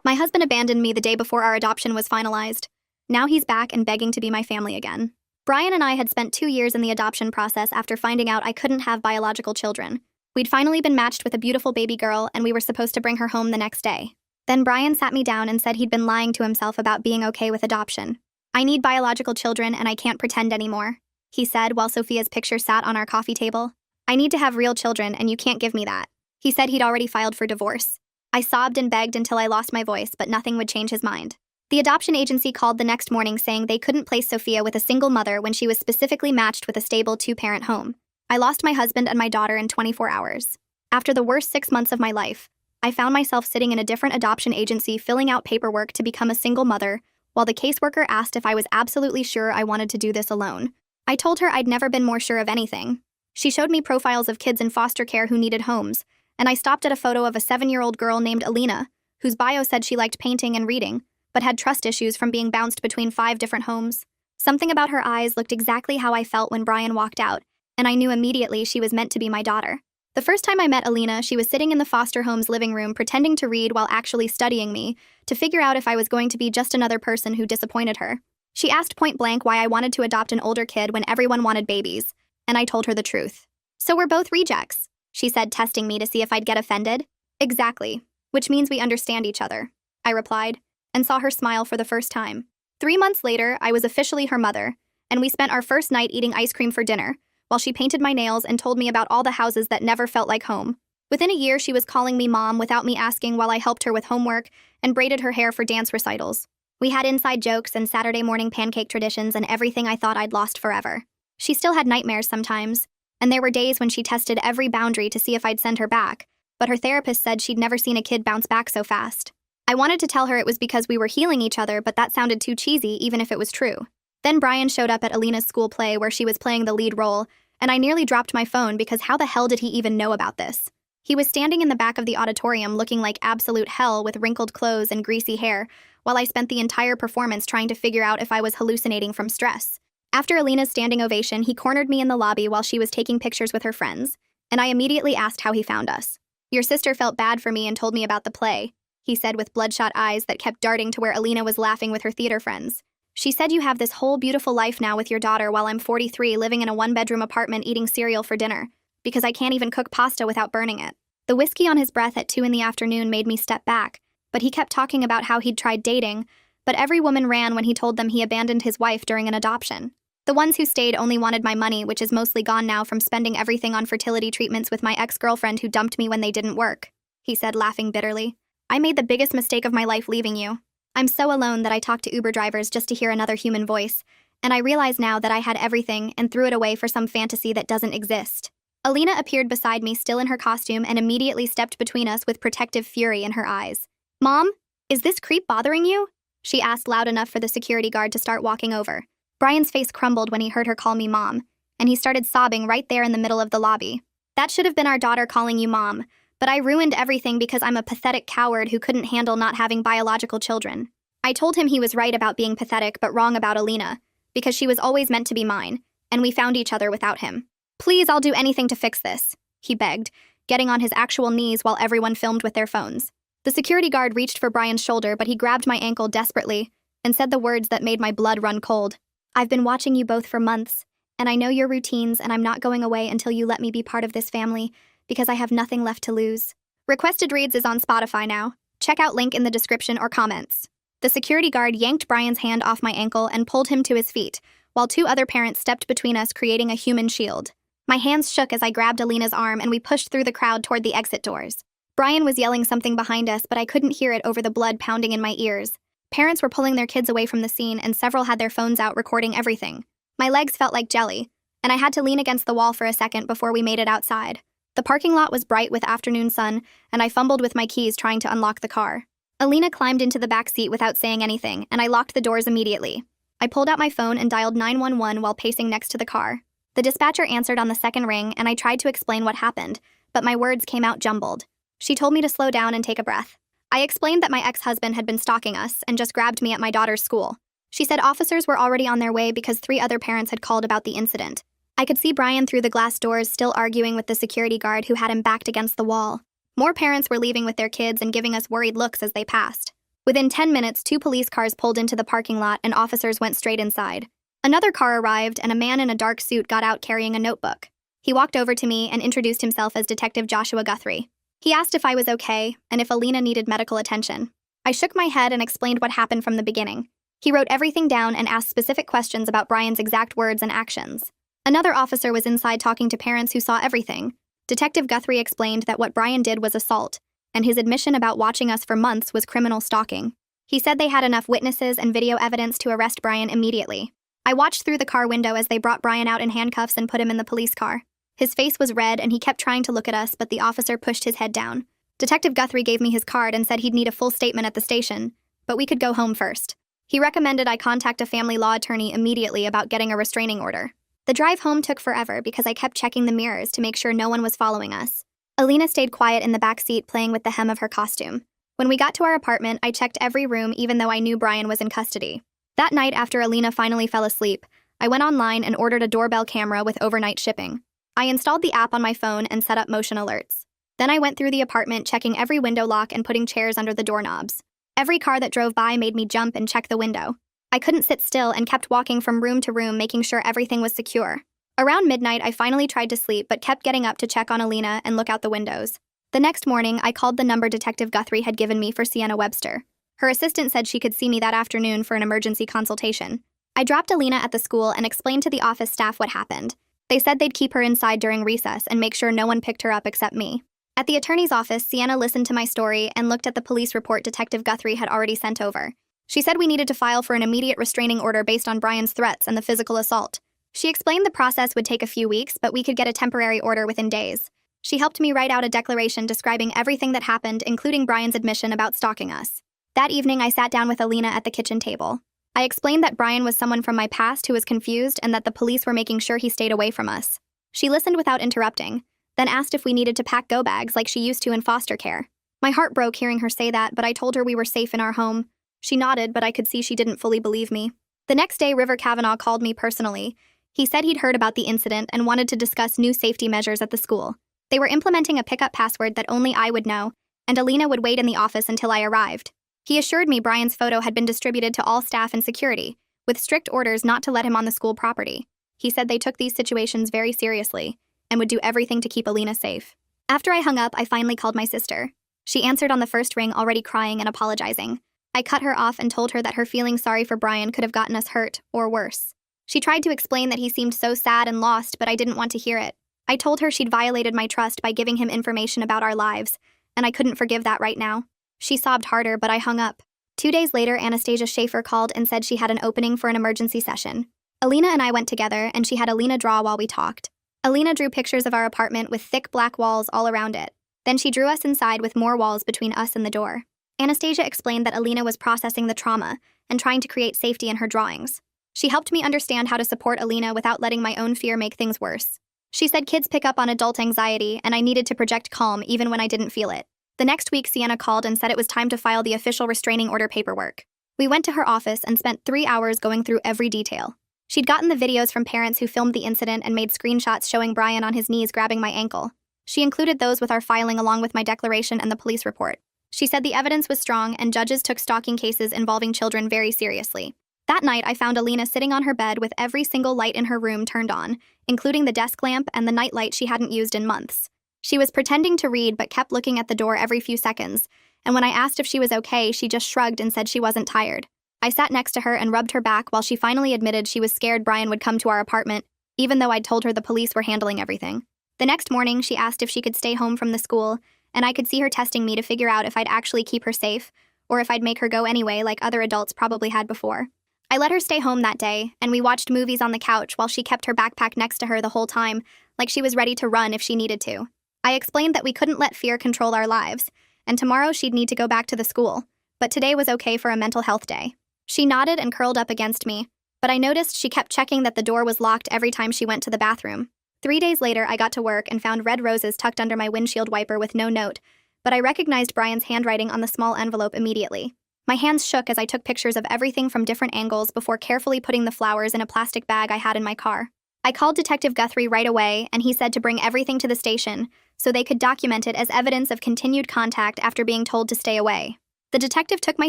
My husband abandoned me the day before our adoption was finalized. Now he's back and begging to be my family again. Brian and I had spent 2 years in the adoption process after finding out I couldn't have biological children. We'd finally been matched with a beautiful baby girl, and we were supposed to bring her home the next day. Then Brian sat me down and said he'd been lying to himself about being okay with adoption. "I need biological children and I can't pretend anymore," he said while Sophia's picture sat on our coffee table. "I need to have real children and you can't give me that." He said he'd already filed for divorce. I sobbed and begged until I lost my voice, but nothing would change his mind. The adoption agency called the next morning saying they couldn't place Sophia with a single mother when she was specifically matched with a stable 2-parent home. I lost my husband and my daughter in 24 hours. After the worst 6 months of my life, I found myself sitting in a different adoption agency filling out paperwork to become a single mother, while the caseworker asked if I was absolutely sure I wanted to do this alone. I told her I'd never been more sure of anything. She showed me profiles of kids in foster care who needed homes, and I stopped at a photo of a 7-year-old girl named Alina, whose bio said she liked painting and reading, but had trust issues from being bounced between 5 different homes. Something about her eyes looked exactly how I felt when Brian walked out, and I knew immediately she was meant to be my daughter. The first time I met Alina, she was sitting in the foster home's living room pretending to read while actually studying me, to figure out if I was going to be just another person who disappointed her. She asked point blank why I wanted to adopt an older kid when everyone wanted babies, and I told her the truth. "So we're both rejects," she said, testing me to see if I'd get offended. "Exactly, which means we understand each other," I replied, and saw her smile for the first time. 3 months later, I was officially her mother, and we spent our first night eating ice cream for dinner, while she painted my nails and told me about all the houses that never felt like home. Within a year, she was calling me mom without me asking while I helped her with homework and braided her hair for dance recitals. We had inside jokes and Saturday morning pancake traditions and everything I thought I'd lost forever. She still had nightmares sometimes, and there were days when she tested every boundary to see if I'd send her back, but her therapist said she'd never seen a kid bounce back so fast. I wanted to tell her it was because we were healing each other, but that sounded too cheesy even if it was true. Then Brian showed up at Alina's school play where she was playing the lead role, and I nearly dropped my phone because how the hell did he even know about this? He was standing in the back of the auditorium looking like absolute hell with wrinkled clothes and greasy hair, while I spent the entire performance trying to figure out if I was hallucinating from stress. After Alina's standing ovation, he cornered me in the lobby while she was taking pictures with her friends, and I immediately asked how he found us. "Your sister felt bad for me and told me about the play," he said with bloodshot eyes that kept darting to where Alina was laughing with her theater friends. "She said you have this whole beautiful life now with your daughter while I'm 43 living in a 1-bedroom apartment eating cereal for dinner, because I can't even cook pasta without burning it." The whiskey on his breath at 2 in the afternoon made me step back, but he kept talking about how he'd tried dating, but every woman ran when he told them he abandoned his wife during an adoption. The ones who stayed only wanted my money, which is mostly gone now from spending everything on fertility treatments with my ex-girlfriend who dumped me when they didn't work, he said, laughing bitterly. "I made the biggest mistake of my life leaving you. I'm so alone that I talk to Uber drivers just to hear another human voice, and I realize now that I had everything and threw it away for some fantasy that doesn't exist." Alina appeared beside me still in her costume and immediately stepped between us with protective fury in her eyes. "Mom, is this creep bothering you?" she asked loud enough for the security guard to start walking over. Brian's face crumbled when he heard her call me mom, and he started sobbing right there in the middle of the lobby. "That should have been our daughter calling you mom, but I ruined everything because I'm a pathetic coward who couldn't handle not having biological children." I told him he was right about being pathetic but wrong about Alina, because she was always meant to be mine, and we found each other without him. "Please, I'll do anything to fix this," he begged, getting on his actual knees while everyone filmed with their phones. The security guard reached for Brian's shoulder, but he grabbed my ankle desperately and said the words that made my blood run cold. "I've been watching you both for months, and I know your routines, and I'm not going away until you let me be part of this family, because I have nothing left to lose." Requested Reads is on Spotify now. Check out link in the description or comments. The security guard yanked Brian's hand off my ankle and pulled him to his feet, while 2 other parents stepped between us, creating a human shield. My hands shook as I grabbed Alina's arm and we pushed through the crowd toward the exit doors. Brian was yelling something behind us, but I couldn't hear it over the blood pounding in my ears. Parents were pulling their kids away from the scene, and several had their phones out recording everything. My legs felt like jelly, and I had to lean against the wall for a second before we made it outside. The parking lot was bright with afternoon sun, and I fumbled with my keys trying to unlock the car. Alina climbed into the back seat without saying anything, and I locked the doors immediately. I pulled out my phone and dialed 911 while pacing next to the car. The dispatcher answered on the second ring, and I tried to explain what happened, but my words came out jumbled. She told me to slow down and take a breath. I explained that my ex-husband had been stalking us and just grabbed me at my daughter's school. She said officers were already on their way because 3 other parents had called about the incident. I could see Brian through the glass doors still arguing with the security guard who had him backed against the wall. More parents were leaving with their kids and giving us worried looks as they passed. Within 10 minutes, 2 police cars pulled into the parking lot and officers went straight inside. Another car arrived and a man in a dark suit got out carrying a notebook. He walked over to me and introduced himself as Detective Joshua Guthrie. He asked if I was okay and if Alina needed medical attention. I shook my head and explained what happened from the beginning. He wrote everything down and asked specific questions about Brian's exact words and actions. Another officer was inside talking to parents who saw everything. Detective Guthrie explained that what Brian did was assault, and his admission about watching us for months was criminal stalking. He said they had enough witnesses and video evidence to arrest Brian immediately. I watched through the car window as they brought Brian out in handcuffs and put him in the police car. His face was red and he kept trying to look at us, but the officer pushed his head down. Detective Guthrie gave me his card and said he'd need a full statement at the station, but we could go home first. He recommended I contact a family law attorney immediately about getting a restraining order. The drive home took forever because I kept checking the mirrors to make sure no one was following us. Alina stayed quiet in the back seat playing with the hem of her costume. When we got to our apartment, I checked every room even though I knew Brian was in custody. That night after Alina finally fell asleep, I went online and ordered a doorbell camera with overnight shipping. I installed the app on my phone and set up motion alerts. Then I went through the apartment checking every window lock and putting chairs under the doorknobs. Every car that drove by made me jump and check the window. I couldn't sit still and kept walking from room to room making sure everything was secure. Around midnight, I finally tried to sleep but kept getting up to check on Alina and look out the windows. The next morning, I called the number Detective Guthrie had given me for Sienna Webster. Her assistant said she could see me that afternoon for an emergency consultation. I dropped Alina at the school and explained to the office staff what happened. They said they'd keep her inside during recess and make sure no one picked her up except me. At the attorney's office, Sienna listened to my story and looked at the police report Detective Guthrie had already sent over. She said we needed to file for an immediate restraining order based on Brian's threats and the physical assault. She explained the process would take a few weeks, but we could get a temporary order within days. She helped me write out a declaration describing everything that happened, including Brian's admission about stalking us. That evening, I sat down with Alina at the kitchen table. I explained that Brian was someone from my past who was confused and that the police were making sure he stayed away from us. She listened without interrupting, then asked if we needed to pack go bags like she used to in foster care. My heart broke hearing her say that, but I told her we were safe in our home. She nodded, but I could see she didn't fully believe me. The next day, River Kavanaugh called me personally. He said he'd heard about the incident and wanted to discuss new safety measures at the school. They were implementing a pickup password that only I would know, and Alina would wait in the office until I arrived. He assured me Brian's photo had been distributed to all staff and security, with strict orders not to let him on the school property. He said they took these situations very seriously and would do everything to keep Alina safe. After I hung up, I finally called my sister. She answered on the first ring, already crying and apologizing. I cut her off and told her that her feeling sorry for Brian could have gotten us hurt, or worse. She tried to explain that he seemed so sad and lost, but I didn't want to hear it. I told her she'd violated my trust by giving him information about our lives, and I couldn't forgive that right now. She sobbed harder, but I hung up. 2 days later, Anastasia Schaefer called and said she had an opening for an emergency session. Alina and I went together, and she had Alina draw while we talked. Alina drew pictures of our apartment with thick black walls all around it. Then she drew us inside with more walls between us and the door. Anastasia explained that Alina was processing the trauma and trying to create safety in her drawings. She helped me understand how to support Alina without letting my own fear make things worse. She said kids pick up on adult anxiety, and I needed to project calm even when I didn't feel it. The next week, Sienna called and said it was time to file the official restraining order paperwork. We went to her office and spent 3 hours going through every detail. She'd gotten the videos from parents who filmed the incident and made screenshots showing Brian on his knees grabbing my ankle. She included those with our filing along with my declaration and the police report. She said the evidence was strong and judges took stalking cases involving children very seriously. That night, I found Alina sitting on her bed with every single light in her room turned on, including the desk lamp and the night light she hadn't used in months. She was pretending to read but kept looking at the door every few seconds, and when I asked if she was okay, she just shrugged and said she wasn't tired. I sat next to her and rubbed her back while she finally admitted she was scared Brian would come to our apartment, even though I'd told her the police were handling everything. The next morning, she asked if she could stay home from the school, and I could see her testing me to figure out if I'd actually keep her safe, or if I'd make her go anyway like other adults probably had before. I let her stay home that day, and we watched movies on the couch while she kept her backpack next to her the whole time, like she was ready to run if she needed to. I explained that we couldn't let fear control our lives, and tomorrow she'd need to go back to the school, but today was okay for a mental health day. She nodded and curled up against me, but I noticed she kept checking that the door was locked every time she went to the bathroom. 3 days later, I got to work and found red roses tucked under my windshield wiper with no note, but I recognized Brian's handwriting on the small envelope immediately. My hands shook as I took pictures of everything from different angles before carefully putting the flowers in a plastic bag I had in my car. I called Detective Guthrie right away, and he said to bring everything to the station so they could document it as evidence of continued contact after being told to stay away. The detective took my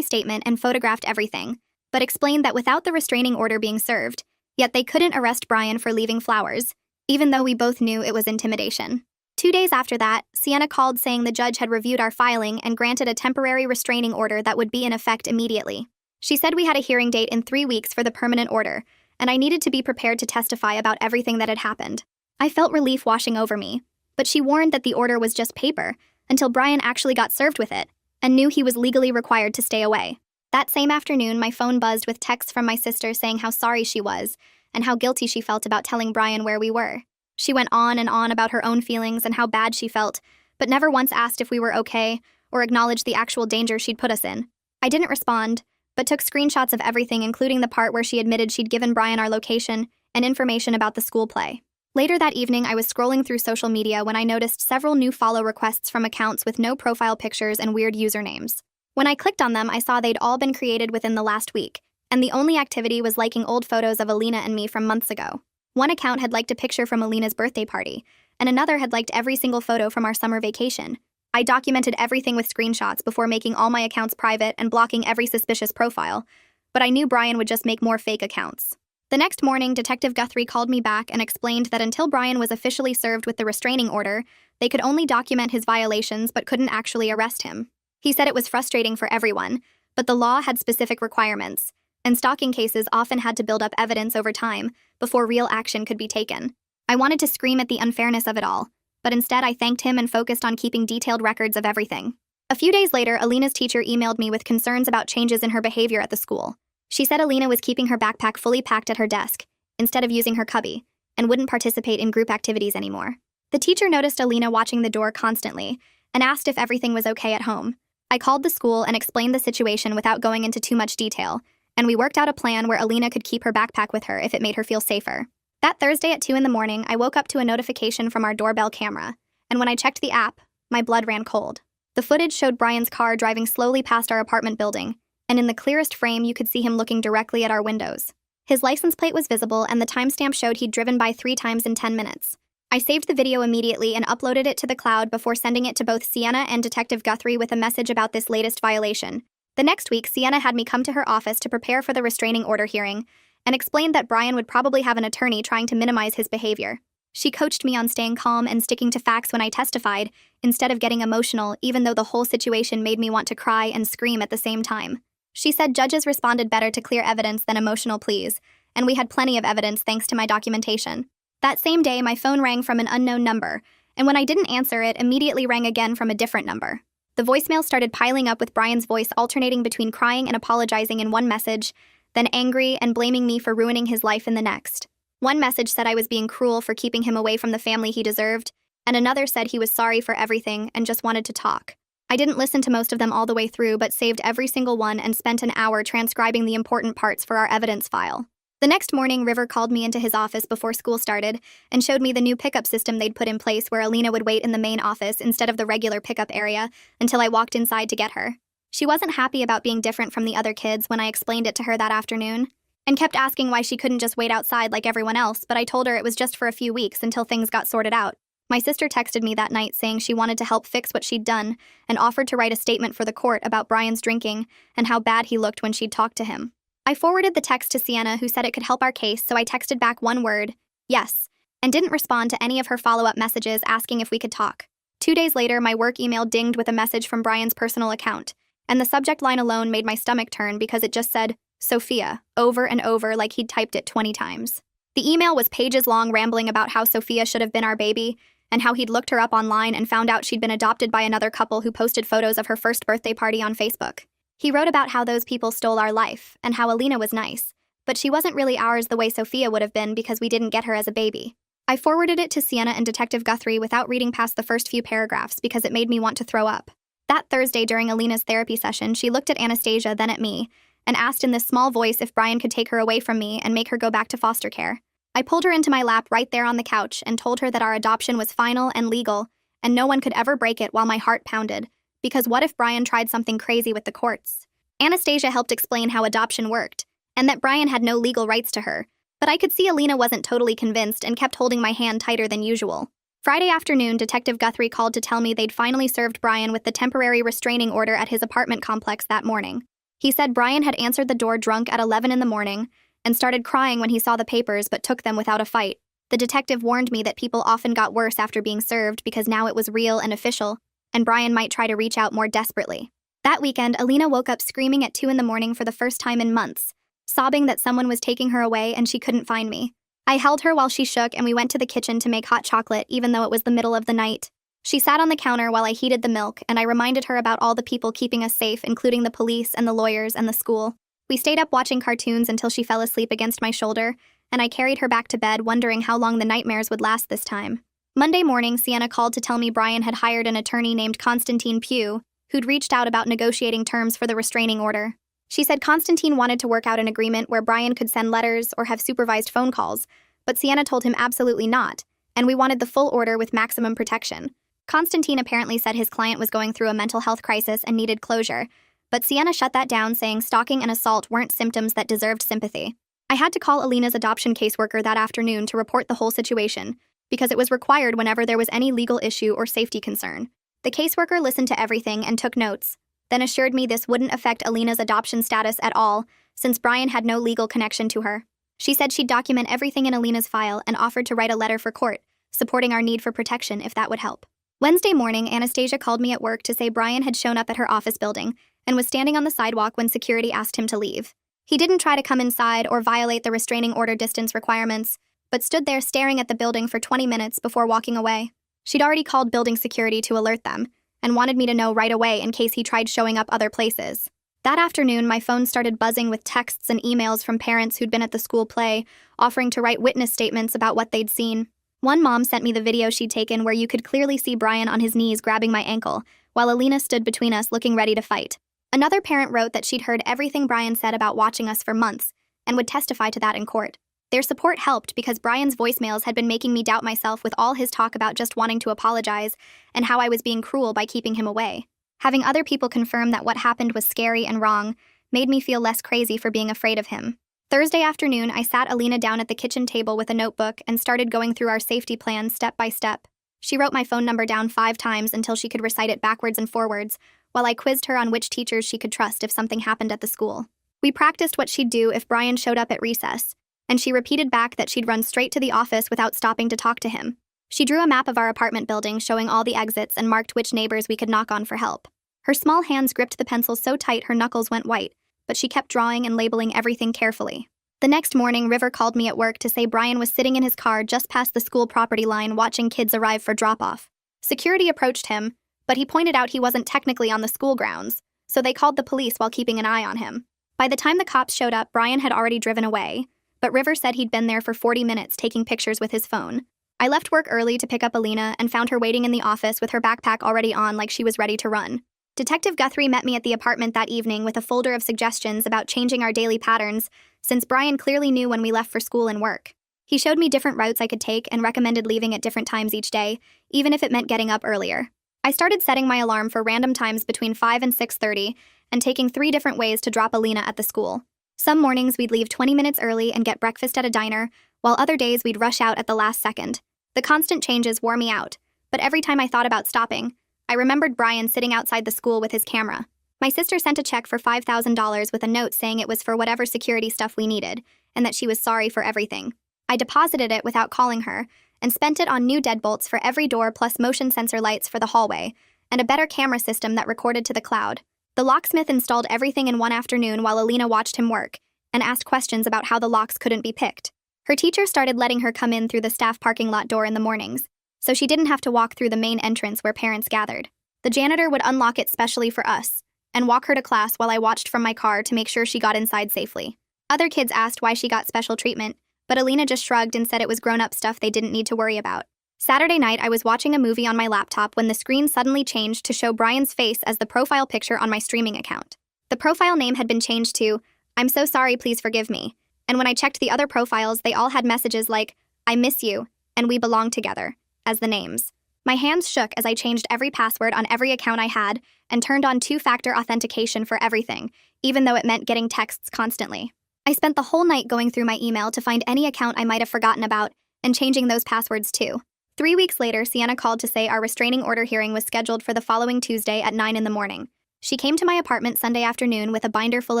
statement and photographed everything, but explained that without the restraining order being served, yet they couldn't arrest Brian for leaving flowers, even though we both knew it was intimidation. 2 days after that, Sienna called saying the judge had reviewed our filing and granted a temporary restraining order that would be in effect immediately. She said we had a hearing date in 3 weeks for the permanent order, and I needed to be prepared to testify about everything that had happened. I felt relief washing over me, but she warned that the order was just paper until Brian actually got served with it and knew he was legally required to stay away. That same afternoon, my phone buzzed with texts from my sister saying how sorry she was and how guilty she felt about telling Brian where we were. She went on and on about her own feelings and how bad she felt, but never once asked if we were okay or acknowledged the actual danger she'd put us in. I didn't respond, but took screenshots of everything, including the part where she admitted she'd given Brian our location and information about the school play. Later that evening, I was scrolling through social media when I noticed several new follow requests from accounts with no profile pictures and weird usernames. When I clicked on them, I saw they'd all been created within the last week, and the only activity was liking old photos of Alina and me from months ago. One account had liked a picture from Alina's birthday party, and another had liked every single photo from our summer vacation. I documented everything with screenshots before making all my accounts private and blocking every suspicious profile, but I knew Brian would just make more fake accounts. The next morning, Detective Guthrie called me back and explained that until Brian was officially served with the restraining order, they could only document his violations but couldn't actually arrest him. He said it was frustrating for everyone, but the law had specific requirements, and stalking cases often had to build up evidence over time before real action could be taken. I wanted to scream at the unfairness of it all, but instead I thanked him and focused on keeping detailed records of everything. A few days later, Alina's teacher emailed me with concerns about changes in her behavior at the school. She said Alina was keeping her backpack fully packed at her desk, instead of using her cubby, and wouldn't participate in group activities anymore. The teacher noticed Alina watching the door constantly and asked if everything was okay at home. I called the school and explained the situation without going into too much detail, and we worked out a plan where Alina could keep her backpack with her if it made her feel safer. That Thursday at 2 in the morning, I woke up to a notification from our doorbell camera, and when I checked the app, my blood ran cold. The footage showed Brian's car driving slowly past our apartment building, and in the clearest frame you could see him looking directly at our windows. His license plate was visible, and the timestamp showed he'd driven by 3 times in 10 minutes. I saved the video immediately and uploaded it to the cloud before sending it to both Sienna and Detective Guthrie with a message about this latest violation. The next week, Sienna had me come to her office to prepare for the restraining order hearing and explained that Brian would probably have an attorney trying to minimize his behavior. She coached me on staying calm and sticking to facts when I testified, instead of getting emotional, even though the whole situation made me want to cry and scream at the same time. She said judges responded better to clear evidence than emotional pleas, and we had plenty of evidence thanks to my documentation. That same day, my phone rang from an unknown number, and when I didn't answer, it immediately rang again from a different number. The voicemail started piling up with Brian's voice alternating between crying and apologizing in one message, then angry and blaming me for ruining his life in the next. One message said I was being cruel for keeping him away from the family he deserved, and another said he was sorry for everything and just wanted to talk. I didn't listen to most of them all the way through, but saved every single one and spent an hour transcribing the important parts for our evidence file. The next morning, River called me into his office before school started and showed me the new pickup system they'd put in place where Alina would wait in the main office instead of the regular pickup area until I walked inside to get her. She wasn't happy about being different from the other kids when I explained it to her that afternoon, and kept asking why she couldn't just wait outside like everyone else, but I told her it was just for a few weeks until things got sorted out. My sister texted me that night saying she wanted to help fix what she'd done and offered to write a statement for the court about Brian's drinking and how bad he looked when she'd talked to him. I forwarded the text to Sienna, who said it could help our case, so I texted back one word, yes, and didn't respond to any of her follow-up messages asking if we could talk. 2 days later, my work email dinged with a message from Brian's personal account, and the subject line alone made my stomach turn because it just said, Sophia, over and over like he'd typed it 20 times. The email was pages long, rambling about how Sophia should have been our baby, and how he'd looked her up online and found out she'd been adopted by another couple who posted photos of her first birthday party on Facebook. He wrote about how those people stole our life, and how Alina was nice, but she wasn't really ours the way Sophia would have been because we didn't get her as a baby. I forwarded it to Sienna and Detective Guthrie without reading past the first few paragraphs because it made me want to throw up. That Thursday during Alina's therapy session, she looked at Anastasia, then at me, and asked in this small voice if Brian could take her away from me and make her go back to foster care. I pulled her into my lap right there on the couch and told her that our adoption was final and legal, and no one could ever break it while my heart pounded, because what if Brian tried something crazy with the courts? Anastasia helped explain how adoption worked, and that Brian had no legal rights to her, but I could see Alina wasn't totally convinced and kept holding my hand tighter than usual. Friday afternoon, Detective Guthrie called to tell me they'd finally served Brian with the temporary restraining order at his apartment complex that morning. He said Brian had answered the door drunk at 11 in the morning and started crying when he saw the papers but took them without a fight. The detective warned me that people often got worse after being served because now it was real and official, and Brian might try to reach out more desperately. That weekend, Alina woke up screaming at 2 in the morning for the first time in months, sobbing that someone was taking her away and she couldn't find me. I held her while she shook and we went to the kitchen to make hot chocolate even though it was the middle of the night. She sat on the counter while I heated the milk and I reminded her about all the people keeping us safe, including the police and the lawyers and the school. We stayed up watching cartoons until she fell asleep against my shoulder, and I carried her back to bed wondering how long the nightmares would last this time. Monday morning, Sienna called to tell me Brian had hired an attorney named Constantine Pugh, who'd reached out about negotiating terms for the restraining order. She said Constantine wanted to work out an agreement where Brian could send letters or have supervised phone calls, but Sienna told him absolutely not, and we wanted the full order with maximum protection. Constantine apparently said his client was going through a mental health crisis and needed closure, but Sienna shut that down, saying stalking and assault weren't symptoms that deserved sympathy. I had to call Alina's adoption caseworker that afternoon to report the whole situation, because it was required whenever there was any legal issue or safety concern. The caseworker listened to everything and took notes, then assured me this wouldn't affect Alina's adoption status at all, since Brian had no legal connection to her. She said she'd document everything in Alina's file and offered to write a letter for court, supporting our need for protection if that would help. Wednesday morning, Anastasia called me at work to say Brian had shown up at her office building and was standing on the sidewalk when security asked him to leave. He didn't try to come inside or violate the restraining order distance requirements, but stood there staring at the building for 20 minutes before walking away. She'd already called building security to alert them and wanted me to know right away in case he tried showing up other places. That afternoon, my phone started buzzing with texts and emails from parents who'd been at the school play, offering to write witness statements about what they'd seen. One mom sent me the video she'd taken where you could clearly see Brian on his knees grabbing my ankle, while Alina stood between us looking ready to fight. Another parent wrote that she'd heard everything Brian said about watching us for months, and would testify to that in court. Their support helped because Brian's voicemails had been making me doubt myself with all his talk about just wanting to apologize and how I was being cruel by keeping him away. Having other people confirm that what happened was scary and wrong made me feel less crazy for being afraid of him. Thursday afternoon, I sat Alina down at the kitchen table with a notebook and started going through our safety plan step by step. She wrote my phone number down 5 times until she could recite it backwards and forwards, while I quizzed her on which teachers she could trust if something happened at the school. We practiced what she'd do if Brian showed up at recess, and she repeated back that she'd run straight to the office without stopping to talk to him. She drew a map of our apartment building showing all the exits and marked which neighbors we could knock on for help. Her small hands gripped the pencil so tight her knuckles went white, but she kept drawing and labeling everything carefully. The next morning, River called me at work to say Brian was sitting in his car just past the school property line watching kids arrive for drop-off. Security approached him, but he pointed out he wasn't technically on the school grounds, so they called the police while keeping an eye on him. By the time the cops showed up, Brian had already driven away, but River said he'd been there for 40 minutes taking pictures with his phone. I left work early to pick up Alina and found her waiting in the office with her backpack already on like she was ready to run. Detective Guthrie met me at the apartment that evening with a folder of suggestions about changing our daily patterns, since Brian clearly knew when we left for school and work. He showed me different routes I could take and recommended leaving at different times each day, even if it meant getting up earlier. I started setting my alarm for random times between 5 and 6:30 and taking 3 different ways to drop Alina at the school. Some mornings we'd leave 20 minutes early and get breakfast at a diner, while other days we'd rush out at the last second. The constant changes wore me out, but every time I thought about stopping, I remembered Brian sitting outside the school with his camera. My sister sent a check for $5,000 with a note saying it was for whatever security stuff we needed, and that she was sorry for everything. I deposited it without calling her, and spent it on new deadbolts for every door plus motion sensor lights for the hallway, and a better camera system that recorded to the cloud. The locksmith installed everything in one afternoon while Alina watched him work, and asked questions about how the locks couldn't be picked. Her teacher started letting her come in through the staff parking lot door in the mornings, so she didn't have to walk through the main entrance where parents gathered. The janitor would unlock it specially for us, and walk her to class while I watched from my car to make sure she got inside safely. Other kids asked why she got special treatment, but Alina just shrugged and said it was grown-up stuff they didn't need to worry about. Saturday night, I was watching a movie on my laptop when the screen suddenly changed to show Brian's face as the profile picture on my streaming account. The profile name had been changed to, "I'm so sorry, please forgive me," and when I checked the other profiles, they all had messages like, "I miss you," and "We belong together," as the names. My hands shook as I changed every password on every account I had and turned on 2-factor authentication for everything, even though it meant getting texts constantly. I spent the whole night going through my email to find any account I might have forgotten about and changing those passwords too. 3 weeks later, Sienna called to say our restraining order hearing was scheduled for the following Tuesday at 9 in the morning. She came to my apartment Sunday afternoon with a binder full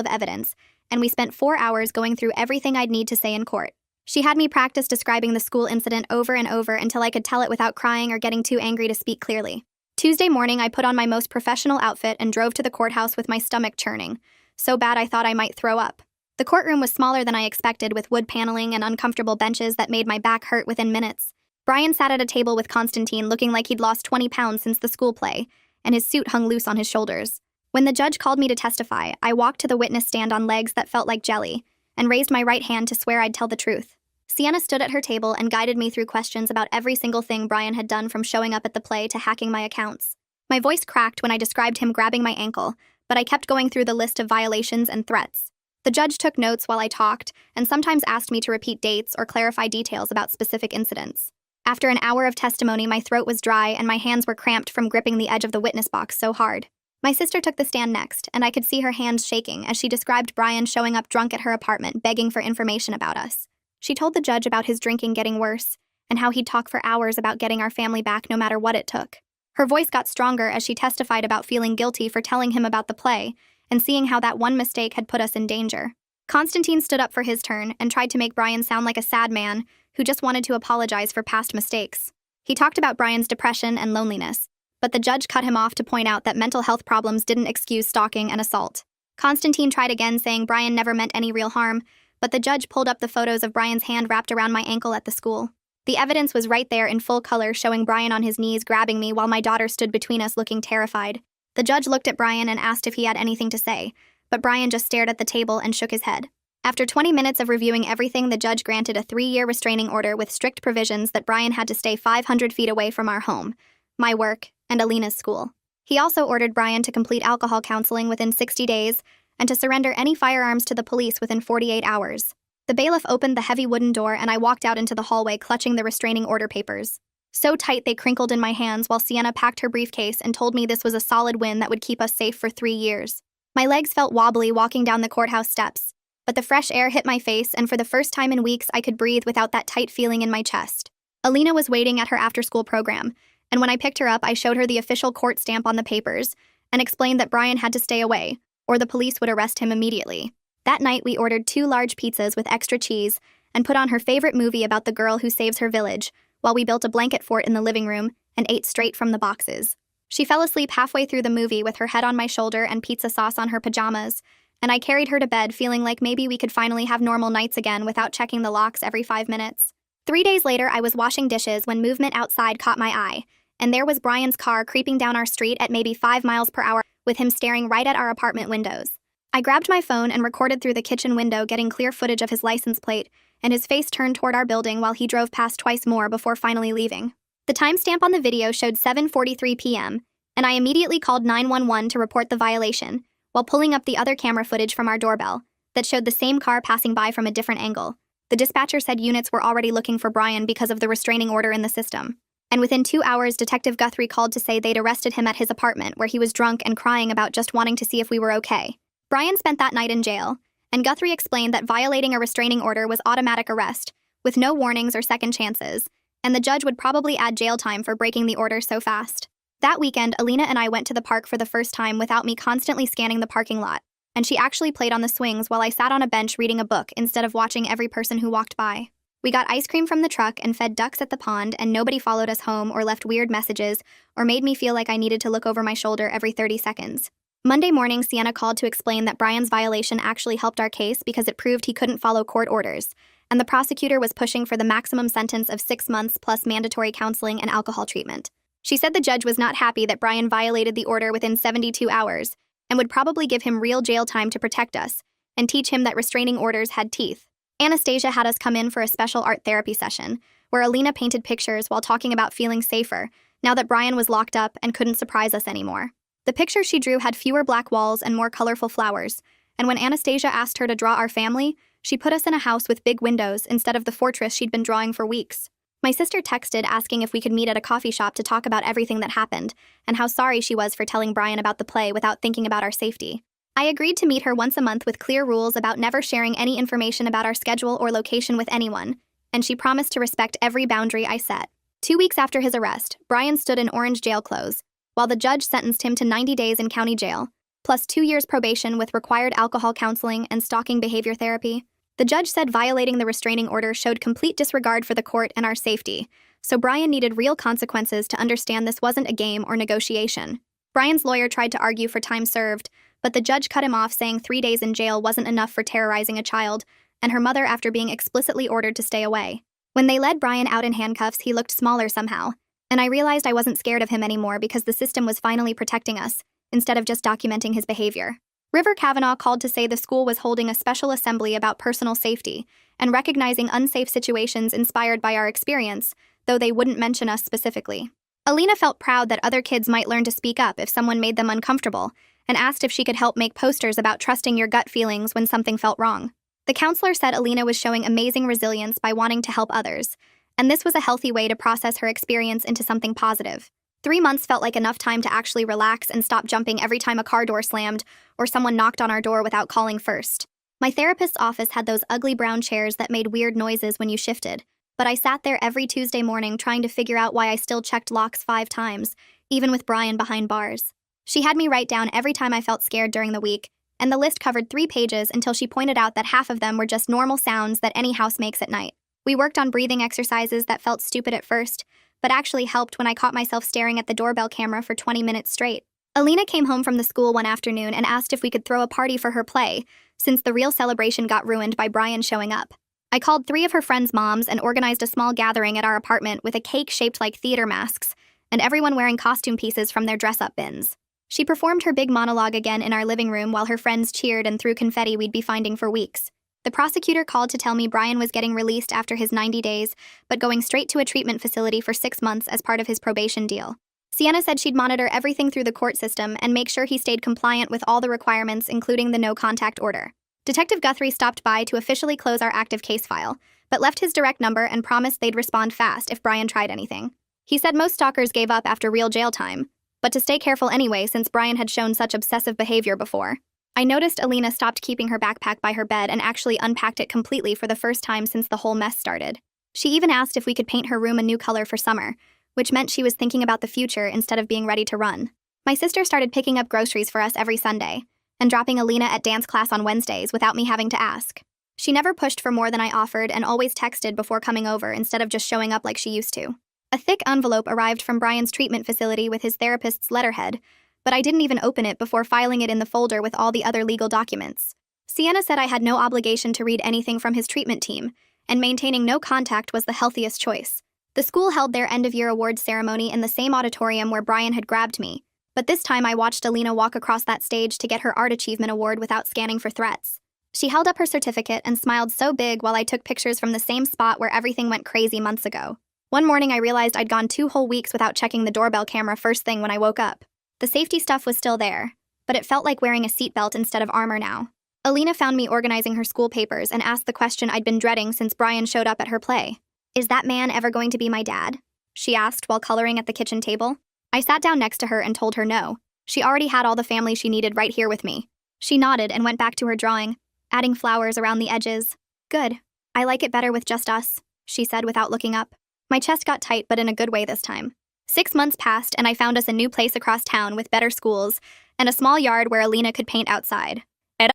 of evidence, and we spent 4 hours going through everything I'd need to say in court. She had me practice describing the school incident over and over until I could tell it without crying or getting too angry to speak clearly. Tuesday morning, I put on my most professional outfit and drove to the courthouse with my stomach churning, so bad I thought I might throw up. The courtroom was smaller than I expected, with wood paneling and uncomfortable benches that made my back hurt within minutes. Brian sat at a table with Constantine, looking like he'd lost 20 pounds since the school play, and his suit hung loose on his shoulders. When the judge called me to testify, I walked to the witness stand on legs that felt like jelly, and raised my right hand to swear I'd tell the truth. Sienna stood at her table and guided me through questions about every single thing Brian had done, from showing up at the play to hacking my accounts. My voice cracked when I described him grabbing my ankle, but I kept going through the list of violations and threats. The judge took notes while I talked, and sometimes asked me to repeat dates or clarify details about specific incidents. After an hour of testimony, my throat was dry and my hands were cramped from gripping the edge of the witness box so hard. My sister took the stand next, and I could see her hands shaking as she described Brian showing up drunk at her apartment, begging for information about us. She told the judge about his drinking getting worse, and how he'd talk for hours about getting our family back no matter what it took. Her voice got stronger as she testified about feeling guilty for telling him about the play, and seeing how that one mistake had put us in danger. Constantine stood up for his turn and tried to make Brian sound like a sad man who just wanted to apologize for past mistakes. He talked about Brian's depression and loneliness, but the judge cut him off to point out that mental health problems didn't excuse stalking and assault. Constantine tried again, saying Brian never meant any real harm, but the judge pulled up the photos of Brian's hand wrapped around my ankle at the school. The evidence was right there in full color, showing Brian on his knees grabbing me while my daughter stood between us looking terrified. The judge looked at Brian and asked if he had anything to say, but Brian just stared at the table and shook his head. After 20 minutes of reviewing everything, the judge granted a 3-year restraining order with strict provisions that Brian had to stay 500 feet away from our home, my work, and Alina's school. He also ordered Brian to complete alcohol counseling within 60 days and to surrender any firearms to the police within 48 hours. The bailiff opened the heavy wooden door and I walked out into the hallway clutching the restraining order papers. So tight they crinkled in my hands while Sienna packed her briefcase and told me this was a solid win that would keep us safe for 3 years. My legs felt wobbly walking down the courthouse steps, but the fresh air hit my face, and for the first time in weeks I could breathe without that tight feeling in my chest. Alina was waiting at her after-school program, and when I picked her up, I showed her the official court stamp on the papers and explained that Brian had to stay away, or the police would arrest him immediately. That night, we ordered 2 large pizzas with extra cheese and put on her favorite movie about the girl who saves her village, while we built a blanket fort in the living room and ate straight from the boxes. She fell asleep halfway through the movie with her head on my shoulder and pizza sauce on her pajamas, and I carried her to bed feeling like maybe we could finally have normal nights again without checking the locks every 5 minutes. 3 days later, I was washing dishes when movement outside caught my eye, and there was Brian's car creeping down our street at maybe 5 miles per hour, with him staring right at our apartment windows. I grabbed my phone and recorded through the kitchen window, getting clear footage of his license plate and his face turned toward our building while he drove past twice more before finally leaving. The timestamp on the video showed 7:43 p.m., and I immediately called 911 to report the violation, while pulling up the other camera footage from our doorbell that showed the same car passing by from a different angle. The dispatcher said units were already looking for Brian because of the restraining order in the system. And within 2 hours, Detective Guthrie called to say they'd arrested him at his apartment, where he was drunk and crying about just wanting to see if we were okay. Brian spent that night in jail, and Guthrie explained that violating a restraining order was automatic arrest, with no warnings or second chances, and the judge would probably add jail time for breaking the order so fast. That weekend, Alina and I went to the park for the first time without me constantly scanning the parking lot, and she actually played on the swings while I sat on a bench reading a book instead of watching every person who walked by. We got ice cream from the truck and fed ducks at the pond, and nobody followed us home or left weird messages or made me feel like I needed to look over my shoulder every 30 seconds. Monday morning, Sienna called to explain that Brian's violation actually helped our case because it proved he couldn't follow court orders, and the prosecutor was pushing for the maximum sentence of 6 months plus mandatory counseling and alcohol treatment. She said the judge was not happy that Brian violated the order within 72 hours and would probably give him real jail time to protect us and teach him that restraining orders had teeth. Anastasia had us come in for a special art therapy session, where Alina painted pictures while talking about feeling safer now that Brian was locked up and couldn't surprise us anymore. The pictures she drew had fewer black walls and more colorful flowers, and when Anastasia asked her to draw our family, she put us in a house with big windows instead of the fortress she'd been drawing for weeks. My sister texted asking if we could meet at a coffee shop to talk about everything that happened and how sorry she was for telling Brian about the play without thinking about our safety. I agreed to meet her once a month with clear rules about never sharing any information about our schedule or location with anyone, and she promised to respect every boundary I set. 2 weeks after his arrest, Brian stood in orange jail clothes, while the judge sentenced him to 90 days in county jail, plus 2 years probation with required alcohol counseling and stalking behavior therapy. The judge said violating the restraining order showed complete disregard for the court and our safety, so Brian needed real consequences to understand this wasn't a game or negotiation. Brian's lawyer tried to argue for time served, but the judge cut him off, saying 3 days in jail wasn't enough for terrorizing a child, and her mother after being explicitly ordered to stay away. When they led Brian out in handcuffs, he looked smaller somehow, and I realized I wasn't scared of him anymore because the system was finally protecting us, instead of just documenting his behavior. River Kavanaugh called to say the school was holding a special assembly about personal safety and recognizing unsafe situations inspired by our experience, though they wouldn't mention us specifically. Alina felt proud that other kids might learn to speak up if someone made them uncomfortable, and asked if she could help make posters about trusting your gut feelings when something felt wrong. The counselor said Alina was showing amazing resilience by wanting to help others, and this was a healthy way to process her experience into something positive. 3 months felt like enough time to actually relax and stop jumping every time a car door slammed or someone knocked on our door without calling first. My therapist's office had those ugly brown chairs that made weird noises when you shifted, but I sat there every Tuesday morning trying to figure out why I still checked locks 5 times, even with Brian behind bars. She had me write down every time I felt scared during the week, and the list covered 3 pages until she pointed out that half of them were just normal sounds that any house makes at night. We worked on breathing exercises that felt stupid at first, but actually helped when I caught myself staring at the doorbell camera for 20 minutes straight. Alina came home from the school one afternoon and asked if we could throw a party for her play, since the real celebration got ruined by Brian showing up. I called 3 of her friends' moms and organized a small gathering at our apartment with a cake shaped like theater masks, and everyone wearing costume pieces from their dress-up bins. She performed her big monologue again in our living room while her friends cheered and threw confetti we'd be finding for weeks. The prosecutor called to tell me Brian was getting released after his 90 days, but going straight to a treatment facility for 6 months as part of his probation deal. Sienna said she'd monitor everything through the court system and make sure he stayed compliant with all the requirements, including the no-contact order. Detective Guthrie stopped by to officially close our active case file, but left his direct number and promised they'd respond fast if Brian tried anything. He said most stalkers gave up after real jail time, but to stay careful anyway since Brian had shown such obsessive behavior before. I noticed Alina stopped keeping her backpack by her bed and actually unpacked it completely for the first time since the whole mess started. She even asked if we could paint her room a new color for summer, which meant she was thinking about the future instead of being ready to run. My sister started picking up groceries for us every Sunday, and dropping Alina at dance class on Wednesdays without me having to ask. She never pushed for more than I offered and always texted before coming over instead of just showing up like she used to. A thick envelope arrived from Brian's treatment facility with his therapist's letterhead, but I didn't even open it before filing it in the folder with all the other legal documents. Sienna said I had no obligation to read anything from his treatment team, and maintaining no contact was the healthiest choice. The school held their end-of-year awards ceremony in the same auditorium where Brian had grabbed me, but this time I watched Alina walk across that stage to get her Art Achievement Award without scanning for threats. She held up her certificate and smiled so big while I took pictures from the same spot where everything went crazy months ago. One morning I realized I'd gone 2 whole weeks without checking the doorbell camera first thing when I woke up. The safety stuff was still there, but it felt like wearing a seatbelt instead of armor now. Alina found me organizing her school papers and asked the question I'd been dreading since Brian showed up at her play. "Is that man ever going to be my dad?" she asked while coloring at the kitchen table. I sat down next to her and told her no. She already had all the family she needed right here with me. She nodded and went back to her drawing, adding flowers around the edges. "Good. I like it better with just us," she said without looking up. My chest got tight, but in a good way this time. 6 months passed and I found us a new place across town with better schools and a small yard where Alina could paint outside.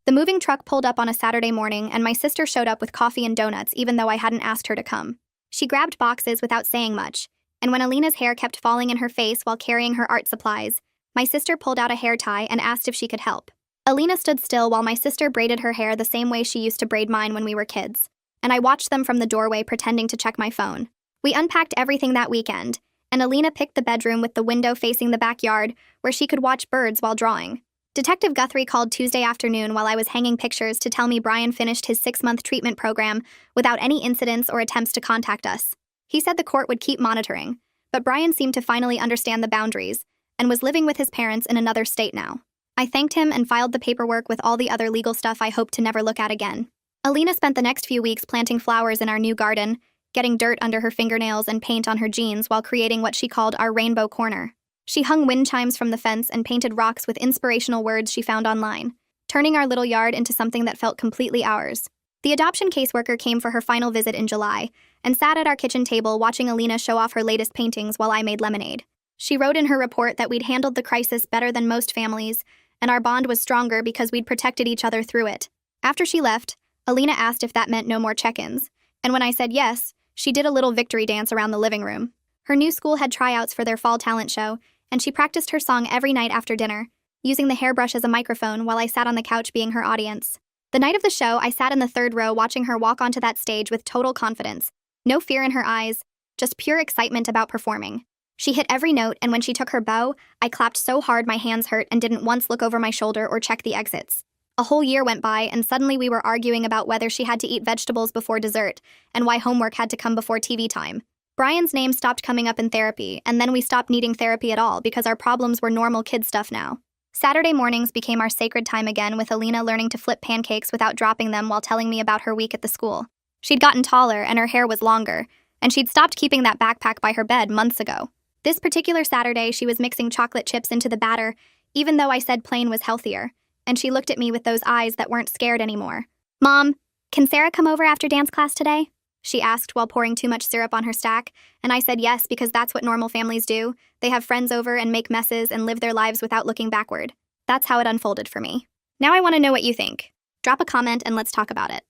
The moving truck pulled up on a Saturday morning and my sister showed up with coffee and donuts even though I hadn't asked her to come. She grabbed boxes without saying much, and when Alina's hair kept falling in her face while carrying her art supplies, my sister pulled out a hair tie and asked if she could help. Alina stood still while my sister braided her hair the same way she used to braid mine when we were kids, and I watched them from the doorway pretending to check my phone. We unpacked everything that weekend, and Alina picked the bedroom with the window facing the backyard where she could watch birds while drawing. Detective Guthrie called Tuesday afternoon while I was hanging pictures to tell me Brian finished his 6-month treatment program without any incidents or attempts to contact us. He said the court would keep monitoring, but Brian seemed to finally understand the boundaries and was living with his parents in another state now. I thanked him and filed the paperwork with all the other legal stuff I hoped to never look at again. Alina spent the next few weeks planting flowers in our new garden, getting dirt under her fingernails and paint on her jeans while creating what she called our rainbow corner. She hung wind chimes from the fence and painted rocks with inspirational words she found online, turning our little yard into something that felt completely ours. The adoption caseworker came for her final visit in July, and sat at our kitchen table watching Alina show off her latest paintings while I made lemonade. She wrote in her report that we'd handled the crisis better than most families, and our bond was stronger because we'd protected each other through it. After she left, Alina asked if that meant no more check-ins, and when I said yes, she did a little victory dance around the living room. Her new school had tryouts for their fall talent show, and she practiced her song every night after dinner, using the hairbrush as a microphone while I sat on the couch being her audience. The night of the show, I sat in the third row watching her walk onto that stage with total confidence. No fear in her eyes, just pure excitement about performing. She hit every note, and when she took her bow, I clapped so hard my hands hurt and didn't once look over my shoulder or check the exits. A whole year went by, and suddenly we were arguing about whether she had to eat vegetables before dessert and why homework had to come before TV time. Brian's name stopped coming up in therapy, and then we stopped needing therapy at all because our problems were normal kid stuff now. Saturday mornings became our sacred time again, with Alina learning to flip pancakes without dropping them while telling me about her week at the school. She'd gotten taller and her hair was longer, and she'd stopped keeping that backpack by her bed months ago. This particular Saturday, she was mixing chocolate chips into the batter, even though I said plain was healthier, and she looked at me with those eyes that weren't scared anymore. "Mom, can Sarah come over after dance class today?" she asked while pouring too much syrup on her stack, and I said yes because that's what normal families do. They have friends over and make messes and live their lives without looking backward. That's how it unfolded for me. Now I want to know what you think. Drop a comment and let's talk about it.